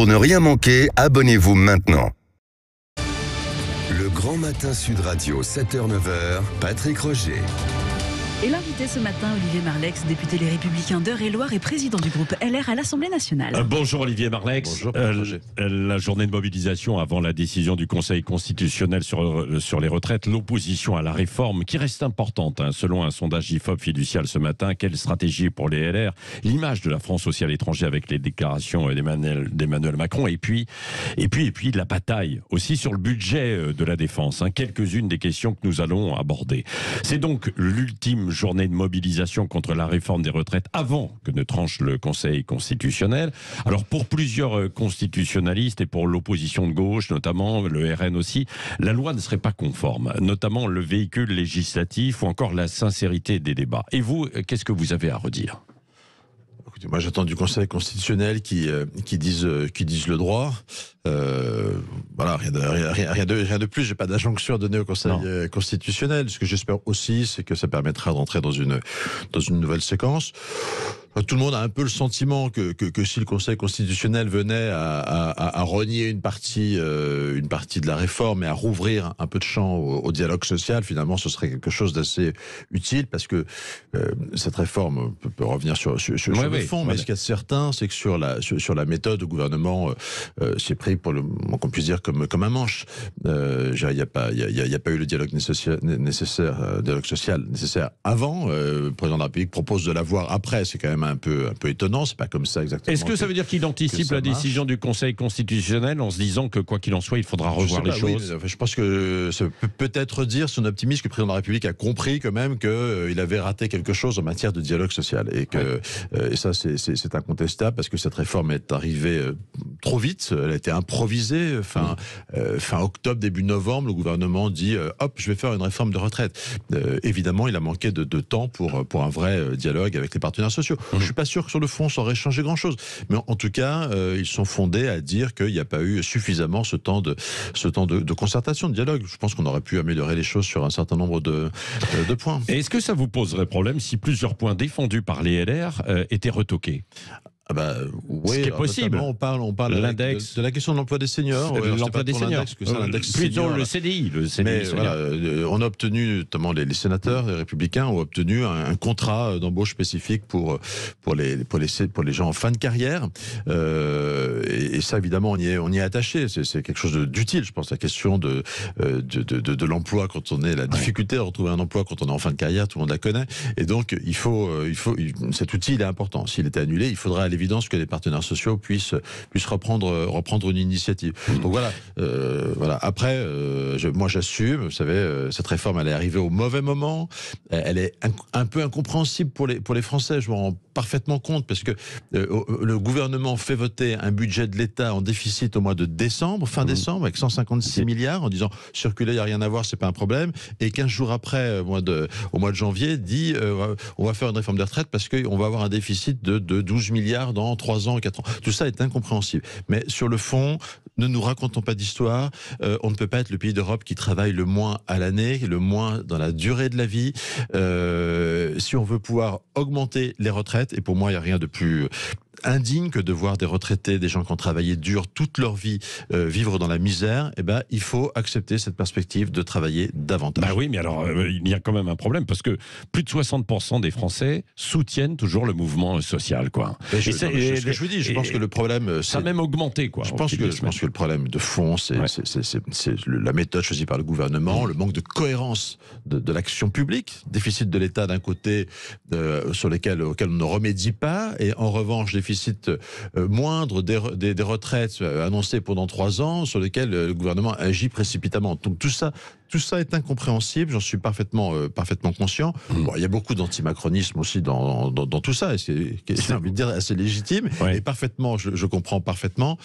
Pour ne rien manquer, abonnez-vous maintenant. Le Grand Matin Sud Radio, 7h-9h, Patrick Roger. Et l'invité ce matin, Olivier Marleix, député Les Républicains d'Eure-et-Loir et président du groupe LR à l'Assemblée nationale. Bonjour Olivier Marleix. Bonjour. La journée de mobilisation avant la décision du Conseil constitutionnel sur les retraites, l'opposition à la réforme qui reste importante. Selon un sondage IFOP fiducial ce matin, quelle stratégie pour les LR? L'image de la France aussi à l'étranger avec les déclarations d'Emmanuel Macron et puis la bataille aussi sur le budget de la défense. Quelques-unes des questions que nous allons aborder. C'est donc l'ultime journée de mobilisation contre la réforme des retraites avant que ne tranche le Conseil constitutionnel. Alors pour plusieurs constitutionnalistes et pour l'opposition de gauche, notamment le RN aussi, la loi ne serait pas conforme, notamment le véhicule législatif ou encore la sincérité des débats. Et vous, qu'est-ce que vous avez à redire ? Écoutez, moi j'attends du Conseil constitutionnel qui disent le droit. Voilà, rien de plus. J'ai pas d'injonction à donner au Conseil constitutionnel. Ce que j'espère aussi, c'est que ça permettra d'entrer dans une nouvelle séquence. Tout le monde a un peu le sentiment que si le Conseil constitutionnel venait à renier une partie de la réforme et à rouvrir un peu de champ au dialogue social, finalement, ce serait quelque chose d'assez utile parce que cette réforme peut revenir sur le fond. Mais ce qu'il y a de certain, c'est que sur la méthode, le gouvernement s'est pris pour qu'on puisse dire comme un manche. Il n'y a pas eu le dialogue dialogue social nécessaire avant. Le président de la République propose de l'avoir après. C'est quand même un peu étonnant, c'est pas comme ça exactement. Est-ce que ça veut dire qu'il anticipe la décision du Conseil constitutionnel en se disant que quoi qu'il en soit, il faudra revoir les choses? Oui, je pense que ça peut peut-être dire son optimisme que le président de la République a compris quand même qu'il avait raté quelque chose en matière de dialogue social et que et ça c'est incontestable parce que cette réforme est arrivée trop vite, elle a été improvisée fin octobre, début novembre, le gouvernement dit hop, je vais faire une réforme de retraite. Évidemment, il a manqué de temps pour un vrai dialogue avec les partenaires sociaux. Je suis pas sûr que sur le fond ça aurait changé grand-chose, mais en tout cas ils sont fondés à dire qu'il n'y a pas eu suffisamment ce temps de concertation, de dialogue. Je pense qu'on aurait pu améliorer les choses sur un certain nombre de points. Et est-ce que ça vous poserait problème si plusieurs points défendus par les LR étaient retoqués? Oui, ce qui est possible. On parle l'index de la question de l'emploi des seniors. De l'emploi des seniors. Plutôt le CDI. Mais voilà, on a obtenu, notamment les sénateurs, les républicains ont obtenu un contrat d'embauche spécifique pour les gens en fin de carrière. Et ça, évidemment, on y est attaché. C'est quelque chose d'utile, je pense. La question de l'emploi quand on est la difficulté à retrouver un emploi quand on est en fin de carrière, tout le monde la connaît. Et donc, cet outil, il est important. S'il était annulé, il faudra à l'évidence que les partenaires sociaux puissent reprendre une initiative. Donc voilà. Après, moi j'assume. Vous savez, cette réforme, elle est arrivée au mauvais moment. Elle est un peu incompréhensible pour les Français. Je m'en rends parfaitement compte parce que le gouvernement fait voter un budget de l'État en déficit au mois de décembre, fin décembre, avec 156 milliards, en disant circuler, il n'y a rien à voir, c'est pas un problème. Et 15 jours après, au mois de janvier, dit on va faire une réforme des retraites parce qu'on va avoir un déficit de 12 milliards dans 3 ans, 4 ans. Tout ça est incompréhensible. Mais sur le fond, ne nous racontons pas d'histoire. On ne peut pas être le pays d'Europe qui travaille le moins à l'année, le moins dans la durée de la vie. Si on veut pouvoir augmenter les retraites, et pour moi, il n'y a rien de plus indigne que de voir des retraités, des gens qui ont travaillé dur toute leur vie, vivre dans la misère, il faut accepter cette perspective de travailler davantage. Oui, mais alors, il y a quand même un problème, parce que plus de 60% des Français soutiennent toujours le mouvement social, quoi. C'est ce que je vous dis, je pense que le problème... Ça a même augmenté, quoi. Je pense que le problème de fond, c'est la méthode choisie par le gouvernement, le manque de cohérence de l'action publique, déficit de l'État d'un côté, auquel on ne remédie pas, et en revanche, déficit moindre des retraites annoncées pendant 3 ans, sur lesquelles le gouvernement agit précipitamment. Donc tout ça est incompréhensible, j'en suis parfaitement conscient. Bon, il y a beaucoup d'antimacronisme aussi dans tout ça, et j'ai envie de dire assez légitime, et parfaitement, je comprends parfaitement.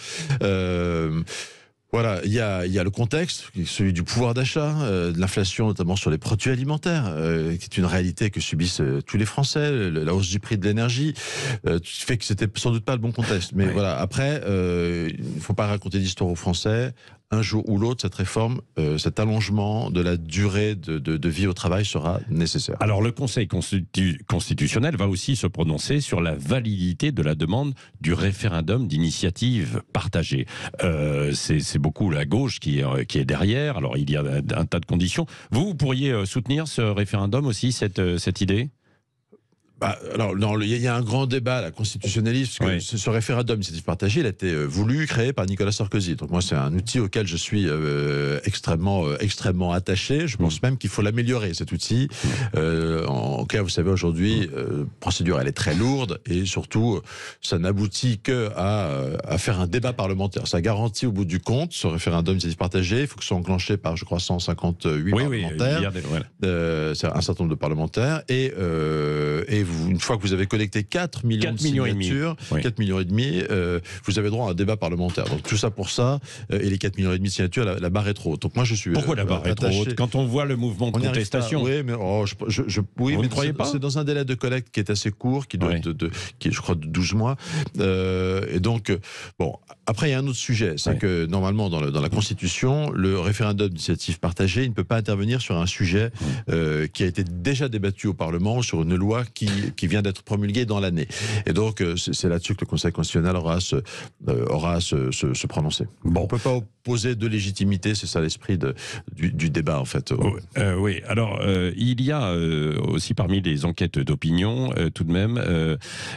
Voilà, il y a le contexte, celui du pouvoir d'achat, de l'inflation notamment sur les produits alimentaires, qui est une réalité que subissent tous les Français, la hausse du prix de l'énergie, fait que c'était sans doute pas le bon contexte. Mais voilà, après, il ne faut pas raconter d'histoire aux Français. un jour ou l'autre, cette réforme, cet allongement de la durée de vie au travail sera nécessaire. Alors le Conseil constitutionnel va aussi se prononcer sur la validité de la demande du référendum d'initiative partagée. C'est beaucoup la gauche qui est derrière, alors il y a un tas de conditions. Vous pourriez soutenir ce référendum aussi, cette idée ? Alors, il y a un grand débat là, constitutionnaliste, parce que ce référendum d'initiative partagée, il a été voulu, créé par Nicolas Sarkozy. Donc moi, c'est un outil auquel je suis extrêmement attaché. Je pense même qu'il faut l'améliorer, cet outil. En clair, vous savez, aujourd'hui, procédure, elle est très lourde, et surtout, ça n'aboutit que à faire un débat parlementaire. Ça garantit au bout du compte, ce référendum d'initiative partagée, il faut que ce soit enclenché par, je crois, 158 parlementaires. C'est un certain nombre de parlementaires, et une fois que vous avez collecté 4 millions de signatures, 4 millions et demi, vous avez droit à un débat parlementaire. Donc tout ça pour ça, et les 4 millions et demi de signatures, la barre est trop haute. Donc moi je suis Pourquoi la barre est trop haute quand on voit le mouvement de contestation? Oui, mais vous ne croyez pas? C'est dans un délai de collecte qui est assez court, qui doit être qui est, je crois, de 12 mois. Et donc, bon, après il y a un autre sujet, c'est que normalement dans la Constitution, le référendum d'initiative partagée, il ne peut pas intervenir sur un sujet qui a été déjà débattu au Parlement, sur une loi qui vient d'être promulguée dans l'année. Et donc, c'est là-dessus que le Conseil constitutionnel aura à se prononcer. Bon. On ne peut pas opposer de légitimité, c'est ça l'esprit du débat, en fait. Oui, alors, il y a aussi parmi les enquêtes d'opinion, tout de même,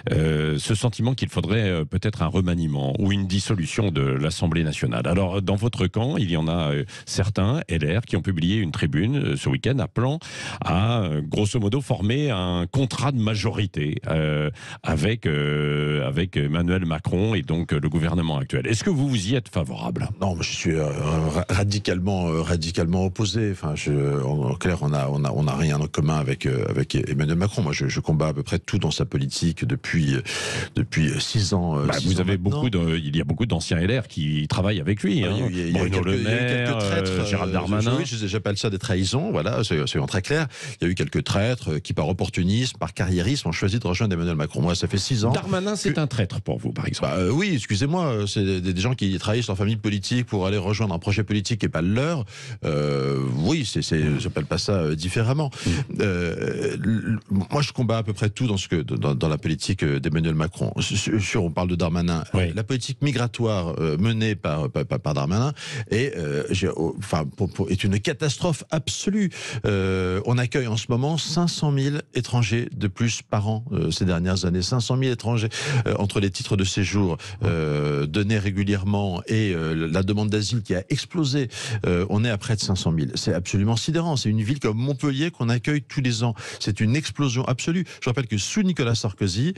ce sentiment qu'il faudrait peut-être un remaniement ou une dissolution de l'Assemblée nationale. Alors, dans votre camp, il y en a certains, LR, qui ont publié une tribune ce week-end appelant à, grosso modo, former un contrat de majorité avec Emmanuel Macron et donc le gouvernement actuel. Est-ce que vous y êtes favorable? Non, je suis radicalement opposé. Enfin, en clair, on n'a rien en commun avec Emmanuel Macron. Moi, je combats à peu près tout dans sa politique depuis 6 ans. Vous avez il y a beaucoup d'anciens LR qui travaillent avec lui. Bruno Le Maire, Gérald Darmanin. Oui, j'appelle ça des trahisons. Voilà, soyons très clairs. Il y a eu quelques traîtres qui, par opportunisme, par carriérisme, ont choisi de rejoindre Emmanuel Macron. Moi, ça fait 6 ans. Darmanin, c'est un traître pour vous, par exemple? Oui, excusez-moi, c'est des gens qui trahissent leur famille politique pour aller rejoindre un projet politique qui n'est pas le leur. Oui, j'appelle pas ça différemment. Moi, je combats à peu près tout dans la politique d'Emmanuel Macron. On parle de Darmanin. La politique migratoire menée par Darmanin est une catastrophe absolue. On accueille en ce moment 500 000 étrangers de plus par an ces dernières années. 500 000 étrangers entre les titres de séjour donnés régulièrement et la demande d'asile qui a explosé. On est à près de 500 000. C'est absolument sidérant. C'est une ville comme Montpellier qu'on accueille tous les ans. C'est une explosion absolue. Je rappelle que sous Nicolas Sarkozy,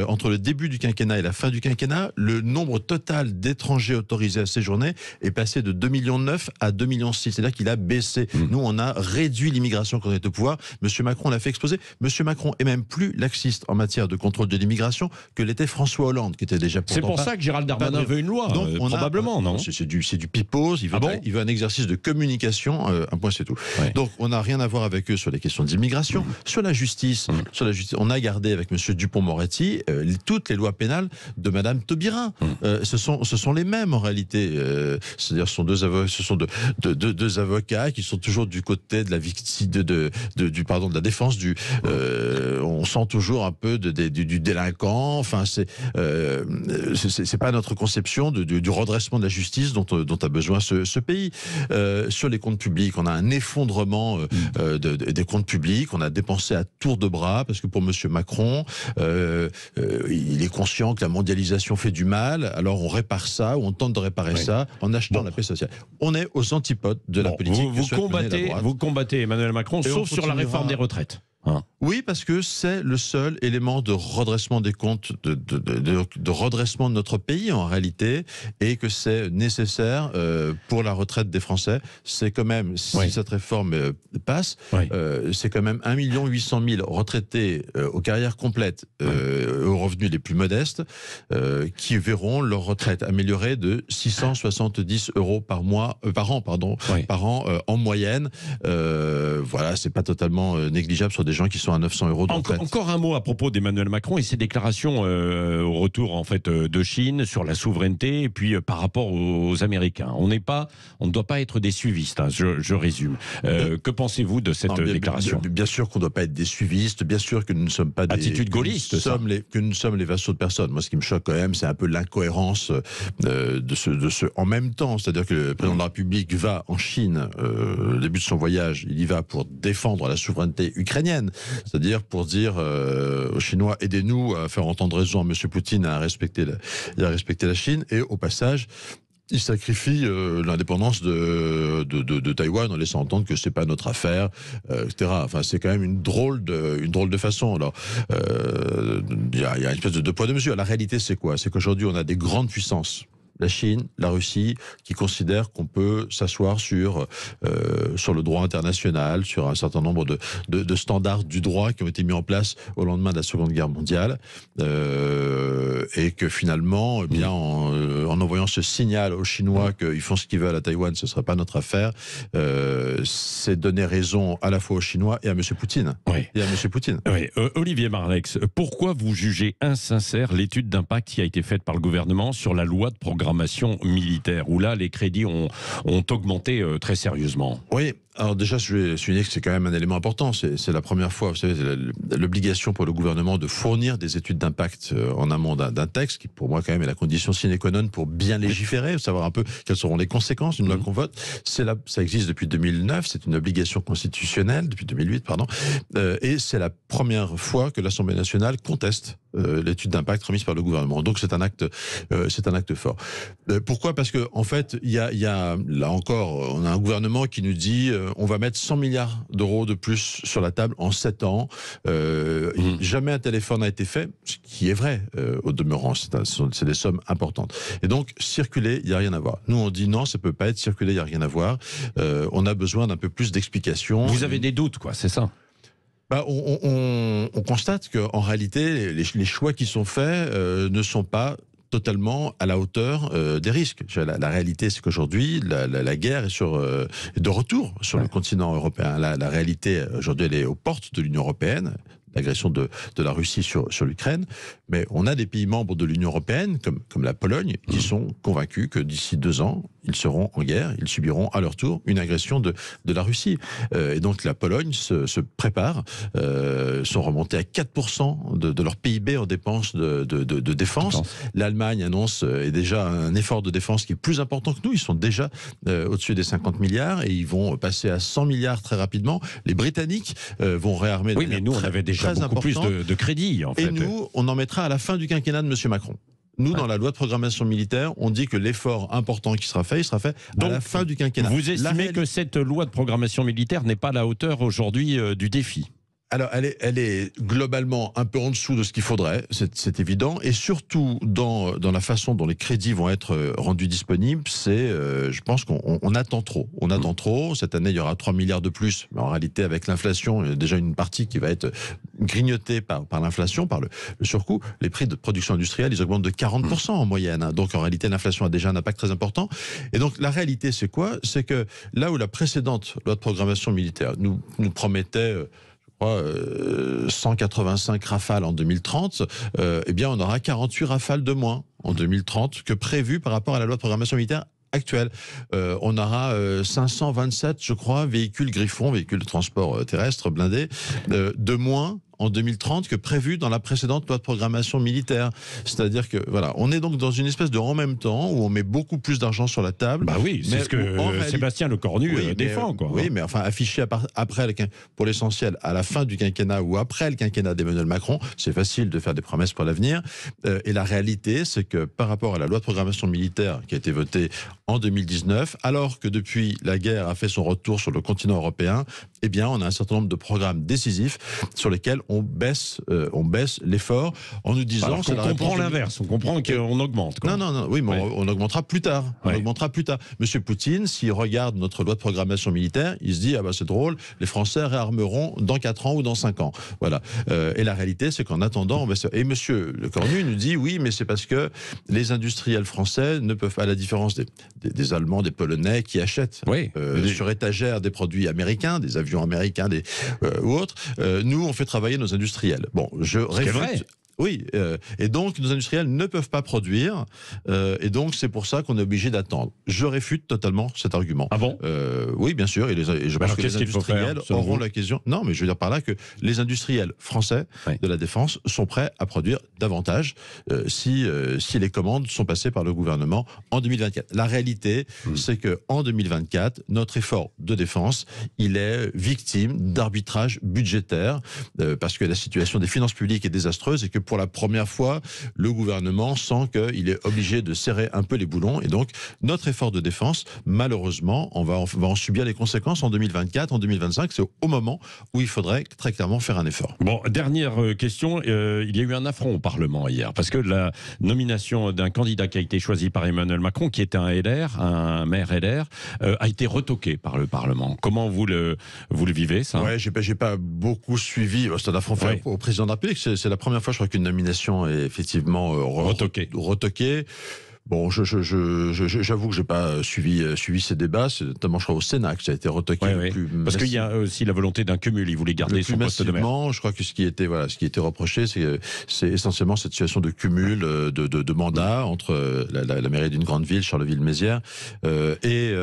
entre le début du quinquennat et la fin du quinquennat, le nombre total d'étrangers autorisés à séjourner est passé de 2,9 millions à 2,6 millions. C'est-à-dire qu'il a baissé. Nous, on a réduit l'immigration quand on est au pouvoir. Monsieur Macron l'a fait exploser. Monsieur Macron est même plus laxiste en matière de contrôle de l'immigration que l'était François Hollande, qui était déjà C'est pour ça que Gérald Darmanin veut une loi, probablement, non? C'est du pipeau. Il veut un exercice de communication. Un point, c'est tout. Donc, on n'a rien à voir avec eux sur les questions d'immigration. Sur la justice, on a gardé avec monsieur Dupond-Moretti toutes les lois pénales de madame Taubira. Ce sont les mêmes, en réalité. C'est-à-dire, ce sont deux avocats qui sont toujours du côté de la victime, de la défense on sent toujours un peu du délinquant. Enfin, c'est pas notre conception du redressement de la justice dont a besoin ce pays. Sur les comptes publics, on a un effondrement des comptes publics. On a dépensé à tour de bras parce que pour monsieur Macron, il est conscient que la mondialisation fait du mal. Alors on répare ça, ou on tente de réparer ça en achetant la paix sociale. On est aux antipodes de la politique. Vous combattez Emmanuel Macron, sauf sur la réforme des retraites. Oui, parce que c'est le seul élément de redressement des comptes, de redressement de notre pays en réalité, et que c'est nécessaire pour la retraite des Français. C'est quand même, si cette réforme passe, c'est quand même 1 800 000 retraités aux carrières complètes, aux revenus les plus modestes, qui verront leur retraite améliorée de 670 € par an en moyenne. Voilà, c'est pas totalement négligeable sur des gens qui sont à 900 euros de retraite. Encore un mot à propos d'Emmanuel Macron et ses déclarations au retour en fait de Chine sur la souveraineté et puis par rapport aux Américains. On ne doit pas être des suivistes, hein, je résume. Que pensez-vous de cette déclaration ? Bien sûr qu'on ne doit pas être des suivistes, bien sûr que nous ne sommes pas des... Attitude gaulliste, que nous sommes les vassaux de personne. Moi, ce qui me choque quand même, c'est un peu l'incohérence de ce en même temps. C'est-à-dire que le président de la République va en Chine, au début de son voyage, il y va pour défendre la souveraineté ukrainienne, c'est-à-dire pour dire aux Chinois, aidez-nous à faire entendre raison à M. Poutine, à respecter la Chine, et au passage, il sacrifie l'indépendance de Taïwan en laissant entendre que c'est pas notre affaire, etc. Enfin, c'est quand même une drôle de façon. Alors, il y a une espèce de deux poids deux mesures. La réalité, c'est quoi ? C'est qu'aujourd'hui, on a des grandes puissances. La Chine, la Russie, qui considèrent qu'on peut s'asseoir sur le droit international, sur un certain nombre de standards du droit qui ont été mis en place au lendemain de la Seconde Guerre mondiale, et que finalement, eh bien, en envoyant ce signal aux Chinois qu'ils font ce qu'ils veulent à Taïwan, ce ne serait pas notre affaire, c'est donner raison à la fois aux Chinois et à M. Poutine. Oui. Et à M. Poutine. Oui. Olivier Marleix, pourquoi vous jugez insincère l'étude d'impact qui a été faite par le gouvernement sur la loi de programmation militaire, où là, les crédits ont augmenté très sérieusement? Oui. Alors déjà, je vais souligner que c'est quand même un élément important. C'est la première fois, vous savez, l'obligation pour le gouvernement de fournir des études d'impact en amont d'un texte, qui pour moi quand même est la condition sine qua non pour bien légiférer, savoir un peu quelles seront les conséquences d'une loi qu'on vote. Ça existe depuis 2009, c'est une obligation constitutionnelle, depuis 2008, pardon, et c'est la première fois que l'Assemblée nationale conteste l'étude d'impact remise par le gouvernement. Donc c'est un acte fort. Pourquoi ? Parce que en fait, il y a là encore, on a un gouvernement qui nous dit on va mettre 100 milliards d'euros de plus sur la table en 7 ans. Jamais un tel effort n'a été fait, ce qui est vrai au demeurant. C'est des sommes importantes. Et donc, circuler, il n'y a rien à voir. Nous, on dit non, ça ne peut pas être circulé, il n'y a rien à voir. On a besoin d'un peu plus d'explications. Vous avez des doutes, quoi, c'est ça ? On constate qu'en réalité, les choix qui sont faits ne sont pas totalement à la hauteur des risques. La réalité, c'est qu'aujourd'hui, la guerre est de retour sur le continent européen. La réalité, aujourd'hui, elle est aux portes de l'Union européenne, l'agression de la Russie sur l'Ukraine. Mais on a des pays membres de l'Union européenne, comme la Pologne, qui sont convaincus que d'ici 2 ans, ils seront en guerre, ils subiront à leur tour une agression de la Russie. Et donc la Pologne se prépare, sont remontés à 4% de leur PIB en dépenses de défense. L'Allemagne annonce déjà un effort de défense qui est plus important que nous. Ils sont déjà au-dessus des 50 milliards et ils vont passer à 100 milliards très rapidement. Les Britanniques vont réarmer. Oui, mais nous, on avait déjà beaucoup plus de crédits, en fait. Et nous, on en mettra à la fin du quinquennat de M. Macron. Nous, dans la loi de programmation militaire, on dit que l'effort important qui sera fait, il sera fait à la fin du quinquennat. Vous estimez que cette loi de programmation militaire n'est pas à la hauteur aujourd'hui du défi ? Alors, elle est globalement un peu en dessous de ce qu'il faudrait, c'est évident, et surtout dans la façon dont les crédits vont être rendus disponibles, je pense qu'on attend trop. On attend trop. Cette année, il y aura 3 milliards de plus, mais en réalité, avec l'inflation, il y a déjà une partie qui va être grignotée par l'inflation, par le surcoût. Les prix de production industrielle, ils augmentent de 40% en moyenne. Hein. Donc, en réalité, l'inflation a déjà un impact très important. Et donc, la réalité, c'est quoi ? C'est que là où la précédente loi de programmation militaire nous promettait 185 rafales en 2030, eh bien on aura 48 rafales de moins en 2030 que prévu par rapport à la loi de programmation militaire actuelle. On aura 527, je crois, véhicules Griffon, véhicules de transport terrestre blindés, de moins en 2030 que prévu dans la précédente loi de programmation militaire. C'est-à-dire que, voilà, on est donc dans une espèce de en même temps où on met beaucoup plus d'argent sur la table. Bah oui, c'est ce que Sébastien Lecornu défend, quoi. Oui, mais enfin, affiché après, pour l'essentiel, à la fin du quinquennat ou après le quinquennat d'Emmanuel Macron, c'est facile de faire des promesses pour l'avenir. Et la réalité, c'est que par rapport à la loi de programmation militaire qui a été votée en 2019, alors que depuis la guerre a fait son retour sur le continent européen, eh bien, on a un certain nombre de programmes décisifs sur lesquels on baisse l'effort en nous disant... Alors qu'on comprend l'inverse, on comprend qu'on augmente. Quoi. Non, oui, mais on augmentera plus tard. On augmentera plus tard. Monsieur Poutine, s'il regarde notre loi de programmation militaire, il se dit, ah bah c'est drôle, les Français réarmeront dans 4 ans ou dans 5 ans. Voilà. Et la réalité, c'est qu'en attendant, on baisse... Et monsieur Lecornu nous dit, oui, mais c'est parce que les industriels français ne peuvent pas, à la différence des Allemands, des Polonais qui achètent sur étagère des produits américains, des avions américains ou autres. Nous, on fait travailler nos industriels. Bon, je réfute. Vrai. Oui, et donc nos industriels ne peuvent pas produire, et donc c'est pour ça qu'on est obligé d'attendre. Je réfute totalement cet argument. Ah bon? Oui, bien sûr, et je pense que les industriels auront la question. Non, mais je veux dire par là que les industriels français de la défense sont prêts à produire davantage si les commandes sont passées par le gouvernement en 2024. La réalité, c'est que en 2024, notre effort de défense, il est victime d'arbitrage budgétaire, parce que la situation des finances publiques est désastreuse et que pour la première fois, le gouvernement sent qu'il est obligé de serrer un peu les boulons. Et donc, notre effort de défense, malheureusement, on va en subir les conséquences en 2024, en 2025. C'est au moment où il faudrait très clairement faire un effort. Bon, dernière question. Il y a eu un affront au Parlement hier, parce que la nomination d'un candidat qui a été choisi par Emmanuel Macron, qui était un maire LR, a été retoquée par le Parlement. Comment vous le vivez, ça? Ouais, j'ai pas beaucoup suivi. C'est un affront fait au président de la République. C'est la première fois, je crois, qu'une nomination est effectivement retoquée. Bon, j'avoue que j'ai pas suivi ces débats. C'est notamment, je crois, au Sénat que ça a été retoqué parce qu'il y a aussi la volonté d'un cumul. Il voulait garder son poste de maire. Je crois que ce qui était reproché, c'est essentiellement cette situation de cumul de mandats entre la mairie d'une grande ville, Charleville-Mézières, et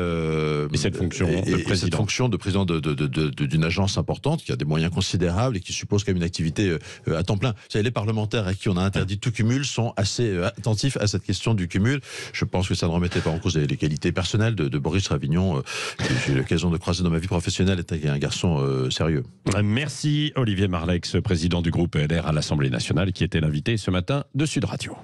cette fonction de président d'une agence importante qui a des moyens considérables et qui suppose quand même une activité à temps plein. Vous savez, les parlementaires à qui on a interdit tout cumul sont assez attentifs à cette question du cumul. Je pense que ça ne remettait pas en cause les qualités personnelles de Boris Ravignon, que j'ai eu l'occasion de croiser dans ma vie professionnelle, était un garçon sérieux. Merci Olivier Marleix, président du groupe LR à l'Assemblée nationale, qui était l'invité ce matin de Sud Radio.